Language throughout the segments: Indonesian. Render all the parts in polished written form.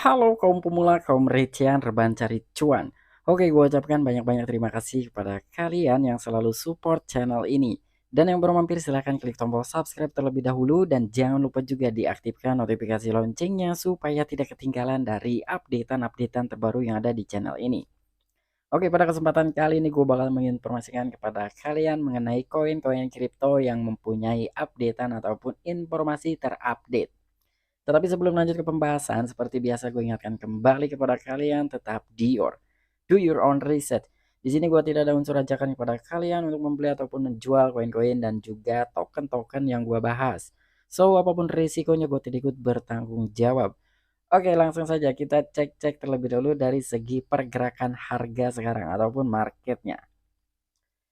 Halo kaum pemula, kaum recehan, rebahan cari cuan. Oke, gue ucapkan banyak-banyak terima kasih kepada kalian yang selalu support channel ini. Dan yang baru mampir silahkan klik tombol subscribe terlebih dahulu. Dan jangan lupa juga diaktifkan notifikasi loncengnya supaya tidak ketinggalan dari updatean-updatean terbaru yang ada di channel ini. Oke, pada kesempatan kali ini gue bakal menginformasikan kepada kalian mengenai koin-koin kripto yang mempunyai updatean ataupun informasi terupdate. Tetapi sebelum lanjut ke pembahasan, seperti biasa gue ingatkan kembali kepada kalian tetap do your own research. Di sini gue tidak ada unsur ajakan kepada kalian untuk membeli ataupun menjual koin-koin dan juga token-token yang gue bahas. So, apapun risikonya gue tidak ikut bertanggung jawab. Oke, langsung saja kita cek-cek terlebih dahulu dari segi pergerakan harga sekarang ataupun marketnya.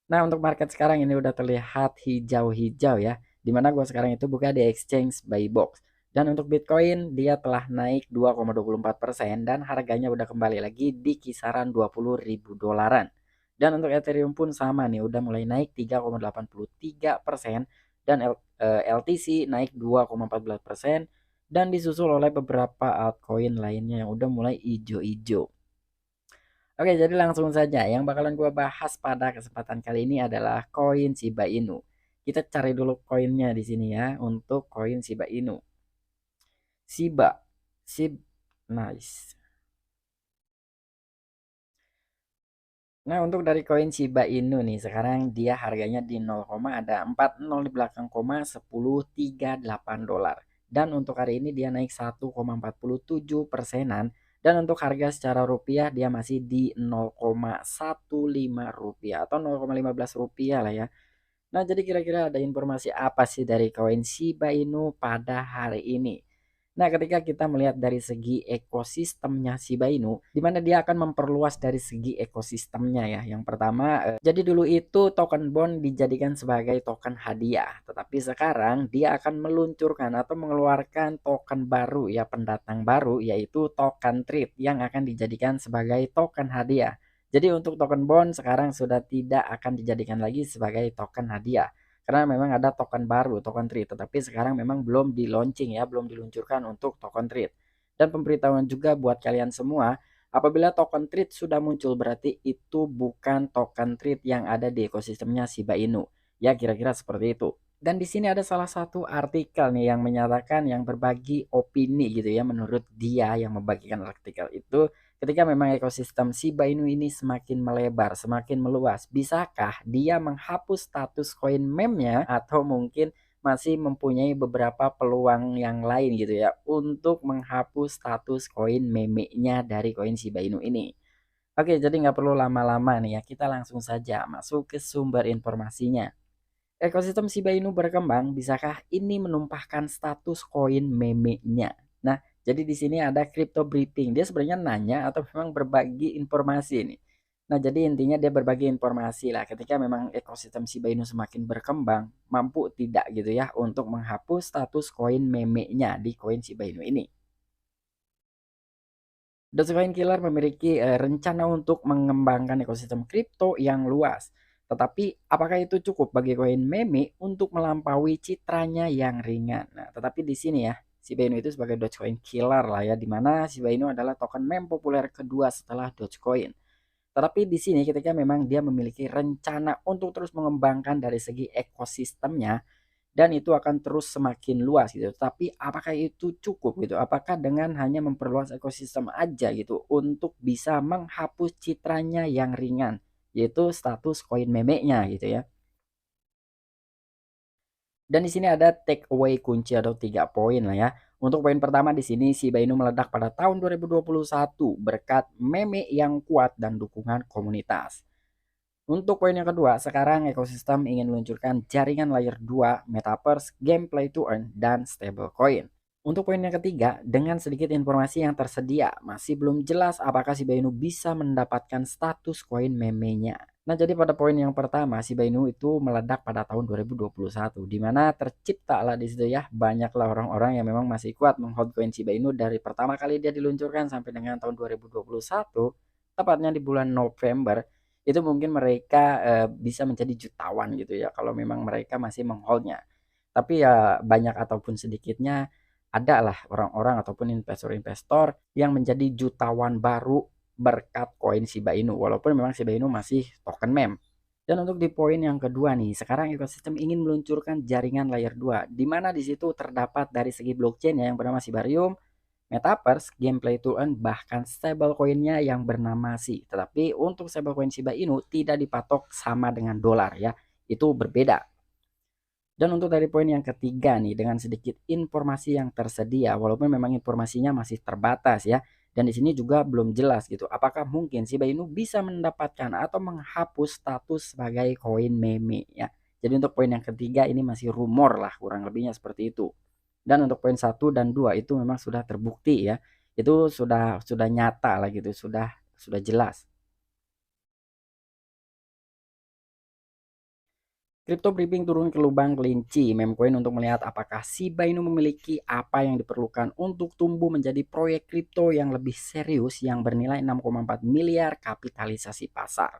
Nah, untuk market sekarang ini udah terlihat hijau-hijau ya. Dimana gue sekarang itu buka di exchange buy box. Dan untuk Bitcoin dia telah naik 2,24% dan harganya udah kembali lagi di kisaran 20.000 dolaran. Dan untuk Ethereum pun sama nih, udah mulai naik 3,83% dan LTC naik 2,14% dan disusul oleh beberapa altcoin lainnya yang udah mulai hijau-hijau. Oke, jadi langsung saja yang bakalan gua bahas pada kesempatan kali ini adalah koin Shiba Inu. Kita cari dulu koinnya di sini ya untuk koin Shiba Inu. Shiba, Shib, nice. Nah, untuk dari koin Shiba Inu nih, sekarang dia harganya di 0, ada 40 di belakang koma 10,38 dolar. Dan untuk hari ini dia naik 1,47%-an. Dan untuk harga secara rupiah dia masih di 0,15 rupiah atau 0,15 rupiah lah ya. Nah, jadi kira-kira ada informasi apa sih dari koin Shiba Inu pada hari ini? Nah, ketika kita melihat dari segi ekosistemnya Shiba Inu, di mana dia akan memperluas dari segi ekosistemnya ya. Yang pertama, jadi dulu itu token bond dijadikan sebagai token hadiah, tetapi sekarang dia akan meluncurkan atau mengeluarkan token baru ya, pendatang baru yaitu token treat yang akan dijadikan sebagai token hadiah. Jadi untuk token bond sekarang sudah tidak akan dijadikan lagi sebagai token hadiah. Karena memang ada token baru, token treat. Tetapi sekarang memang belum di launching ya, belum diluncurkan untuk token treat. Dan pemberitahuan juga buat kalian semua, apabila token treat sudah muncul berarti itu bukan token treat yang ada di ekosistemnya Shiba Inu. Ya kira-kira seperti itu. Dan di sini ada salah satu artikel nih yang menyatakan yang berbagi opini gitu ya, menurut dia yang membagikan artikel itu, ketika memang ekosistem Shiba Inu ini semakin melebar, semakin meluas, bisakah dia menghapus status koin meme-nya atau mungkin masih mempunyai beberapa peluang yang lain gitu ya untuk menghapus status koin meme-nya dari koin Shiba Inu ini. Oke, jadi nggak perlu lama-lama nih ya, kita langsung saja masuk ke sumber informasinya. Ekosistem Shiba Inu berkembang, bisakah ini menumpahkan status koin meme-nya? Nah, jadi di sini ada crypto briefing. Dia sebenarnya nanya atau memang berbagi informasi ini. Nah, jadi intinya dia berbagi informasi lah ketika memang ekosistem Shiba Inu semakin berkembang, mampu tidak gitu ya untuk menghapus status koin meme-nya di koin Shiba Inu ini. Dogecoin Killer memiliki rencana untuk mengembangkan ekosistem kripto yang luas. Tetapi apakah itu cukup bagi koin meme untuk melampaui citranya yang ringan? Nah, tetapi di sini ya, Shiba Inu itu sebagai Dogecoin Killer lah ya, di mana Shiba Inu adalah token meme populer kedua setelah Dogecoin. Tetapi di sini ketika memang dia memiliki rencana untuk terus mengembangkan dari segi ekosistemnya, dan itu akan terus semakin luas gitu. Tapi apakah itu cukup gitu? Apakah dengan hanya memperluas ekosistem aja gitu untuk bisa menghapus citranya yang ringan, yaitu status koin meme-nya gitu ya. Dan di sini ada take away kunci atau 3 poin lah ya. Untuk poin pertama di sini Shiba Inu meledak pada tahun 2021 berkat meme yang kuat dan dukungan komunitas. Untuk poin yang kedua, sekarang ekosistem ingin meluncurkan jaringan layer 2, metaverse, gameplay to earn, dan stablecoin. Untuk poin yang ketiga, dengan sedikit informasi yang tersedia, masih belum jelas apakah Shiba Inu bisa mendapatkan status koin meme-nya. Nah, jadi pada poin yang pertama, Shiba Inu itu meledak pada tahun 2021, di mana tercipta lah di situ ya, banyaklah orang-orang yang memang masih kuat menghold koin Shiba Inu dari pertama kali dia diluncurkan sampai dengan tahun 2021, tepatnya di bulan November, itu mungkin mereka bisa menjadi jutawan gitu ya kalau memang mereka masih mengholdnya. Tapi ya banyak ataupun sedikitnya ada lah orang-orang ataupun investor-investor yang menjadi jutawan baru berkat koin Shiba Inu, walaupun memang Shiba Inu masih token meme. Dan untuk di poin yang kedua nih, sekarang ekosistem ingin meluncurkan jaringan layer 2, di mana di situ terdapat dari segi blockchain yang bernama Shibarium, Metaverse, gameplay to earn, bahkan stablecoin-nya yang bernama SHI. Tetapi untuk stablecoin Shiba Inu tidak dipatok sama dengan dolar ya, itu berbeda. Dan untuk dari poin yang ketiga nih, dengan sedikit informasi yang tersedia, walaupun memang informasinya masih terbatas ya, dan di sini juga belum jelas gitu, apakah mungkin Shiba Inu bisa mendapatkan atau menghapus status sebagai koin meme ya. Jadi untuk poin yang ketiga ini masih rumor lah, kurang lebihnya seperti itu. Dan untuk poin 1 dan 2 itu memang sudah terbukti ya, itu sudah nyata lah gitu, sudah jelas. Crypto Briefing turun ke lubang kelinci meme coin untuk melihat apakah Shiba Inu memiliki apa yang diperlukan untuk tumbuh menjadi proyek kripto yang lebih serius yang bernilai 6,4 miliar kapitalisasi pasar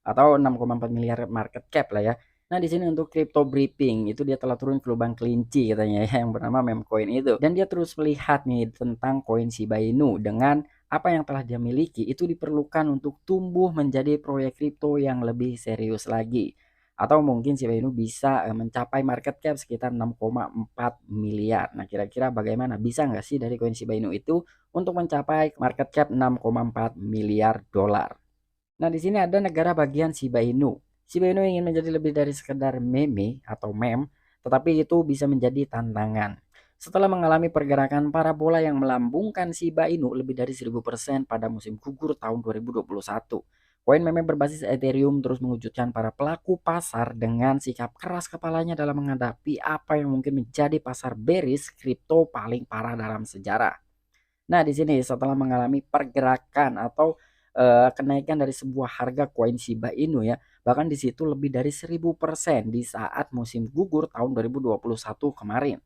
atau 6,4 miliar market cap lah ya. Nah, di sini untuk Crypto Briefing itu dia telah turun ke lubang kelinci katanya ya, yang bernama meme coin itu. Dan dia terus melihat nih tentang koin Shiba Inu dengan apa yang telah dia miliki itu diperlukan untuk tumbuh menjadi proyek kripto yang lebih serius lagi. Atau mungkin Shiba Inu bisa mencapai market cap sekitar 6,4 miliar. Nah, kira-kira bagaimana? Bisa nggak sih dari koin Shiba Inu itu untuk mencapai market cap 6,4 miliar dolar? Nah, di sini ada negara bagian Shiba Inu. Shiba Inu ingin menjadi lebih dari sekedar meme atau meme, tetapi itu bisa menjadi tantangan. Setelah mengalami pergerakan parabola yang melambungkan Shiba Inu lebih dari 1000% pada musim gugur tahun 2021. Koin meme berbasis Ethereum terus mengejutkan para pelaku pasar dengan sikap keras kepalanya dalam menghadapi apa yang mungkin menjadi pasar bearish kripto paling parah dalam sejarah. Nah, di sini setelah mengalami pergerakan atau kenaikan dari sebuah harga koin Shiba Inu ya, bahkan di situ lebih dari 1000% di saat musim gugur tahun 2021 kemarin.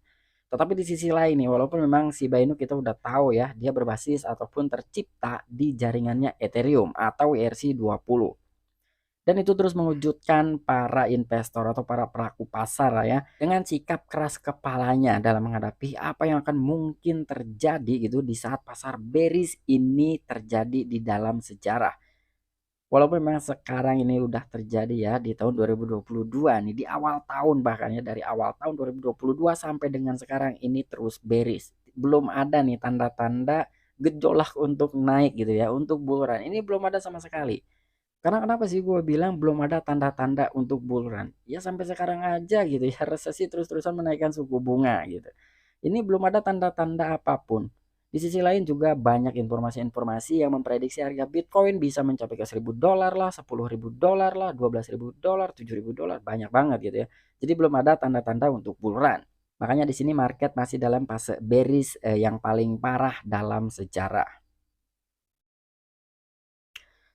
Tetapi di sisi lain nih, walaupun memang Shiba Inu kita udah tahu ya, dia berbasis ataupun tercipta di jaringannya Ethereum atau ERC20. Dan itu terus mewujudkan para investor atau para pelaku pasar lah ya, dengan sikap keras kepalanya dalam menghadapi apa yang akan mungkin terjadi gitu di saat pasar bearish ini terjadi di dalam sejarah. Walaupun memang sekarang ini udah terjadi ya di tahun 2022 nih, di awal tahun bahkan ya, dari awal tahun 2022 sampai dengan sekarang ini terus bearish. Belum ada nih tanda-tanda gejolak untuk naik gitu ya, untuk bull run. Ini belum ada sama sekali. Karena kenapa sih gue bilang belum ada tanda-tanda untuk bull run? Ya sampai sekarang aja gitu ya, resesi terus-terusan menaikkan suku bunga gitu. Ini belum ada tanda-tanda apapun. Di sisi lain juga banyak informasi-informasi yang memprediksi harga Bitcoin bisa mencapai ke $1.000 lah, $10.000 lah, $12.000, $7.000, banyak banget gitu ya. Jadi belum ada tanda-tanda untuk bull run. Makanya di sini market masih dalam fase bearish yang paling parah dalam sejarah.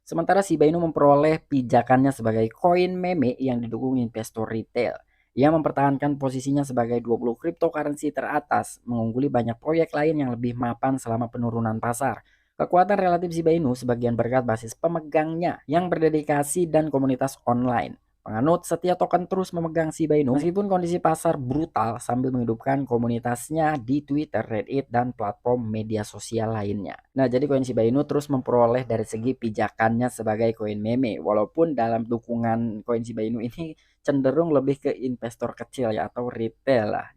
Sementara Shiba Inu memperoleh pijakannya sebagai koin meme yang didukung investor retail. Ia mempertahankan posisinya sebagai 20 cryptocurrency teratas, mengungguli banyak proyek lain yang lebih mapan selama penurunan pasar. Kekuatan relatif Shiba Inu sebagian berkat basis pemegangnya yang berdedikasi dan komunitas online. Penganut setia token terus memegang Shiba Inu meskipun kondisi pasar brutal sambil menghidupkan komunitasnya di Twitter, Reddit, dan platform media sosial lainnya. Nah, jadi koin Shiba Inu terus memperoleh dari segi pijakannya sebagai koin meme, walaupun dalam dukungan koin Shiba Inu ini cenderung lebih ke investor kecil ya atau retail lah.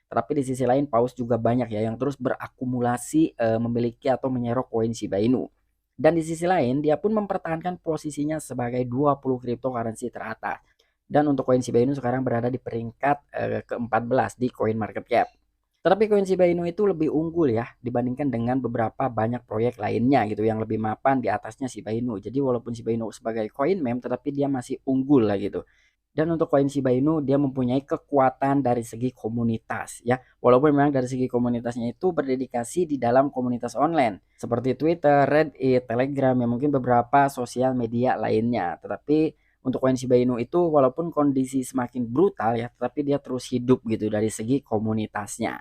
Tapi di sisi lain paus juga banyak ya yang terus berakumulasi memiliki atau menyerok koin Shiba Inu. Dan di sisi lain dia pun mempertahankan posisinya sebagai 20 cryptocurrency teratas. Dan untuk koin Shiba Inu sekarang berada di peringkat ke-14 di Coin Market Cap. Tetapi koin Shiba Inu itu lebih unggul ya dibandingkan dengan beberapa banyak proyek lainnya gitu yang lebih mapan di atasnya Shiba Inu. Jadi walaupun Shiba Inu sebagai koin meme tetapi dia masih unggul lah gitu. Dan untuk koin Shiba Inu dia mempunyai kekuatan dari segi komunitas ya. Walaupun memang dari segi komunitasnya itu berdedikasi di dalam komunitas online seperti Twitter, Reddit, Telegram, yang mungkin beberapa sosial media lainnya. Tetapi untuk koin Shiba Inu itu walaupun kondisi semakin brutal ya, tetapi dia terus hidup gitu dari segi komunitasnya.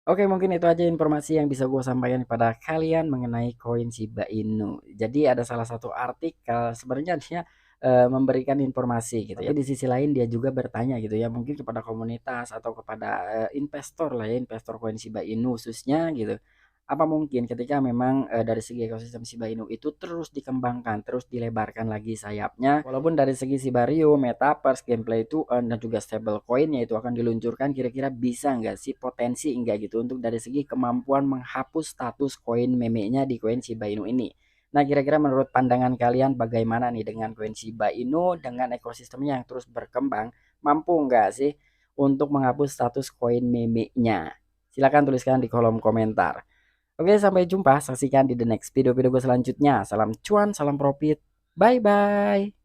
Oke, mungkin itu aja informasi yang bisa gue sampaikan kepada kalian mengenai koin Shiba Inu. Jadi ada salah satu artikel sebenarnya dia memberikan informasi gitu ya. Tapi di sisi lain dia juga bertanya gitu ya, mungkin kepada komunitas atau kepada, investor lah ya, investor koin Shiba Inu khususnya gitu. Apa mungkin ketika memang, dari segi ekosistem Shiba Inu itu terus dikembangkan, terus dilebarkan lagi sayapnya, walaupun dari segi Shibarium, Metaverse, gameplay itu, dan juga stable coin-nya itu akan diluncurkan, kira-kira bisa nggak sih, potensi enggak gitu untuk dari segi kemampuan menghapus status koin meme-nya di koin Shiba Inu ini. Nah, kira-kira menurut pandangan kalian bagaimana nih dengan koin Shiba Inu dengan ekosistemnya yang terus berkembang, mampu nggak sih untuk menghapus status koin meme-nya? Silahkan tuliskan di kolom komentar. Oke, sampai jumpa. Saksikan di the next video-video gue selanjutnya. Salam cuan, salam profit. Bye-bye.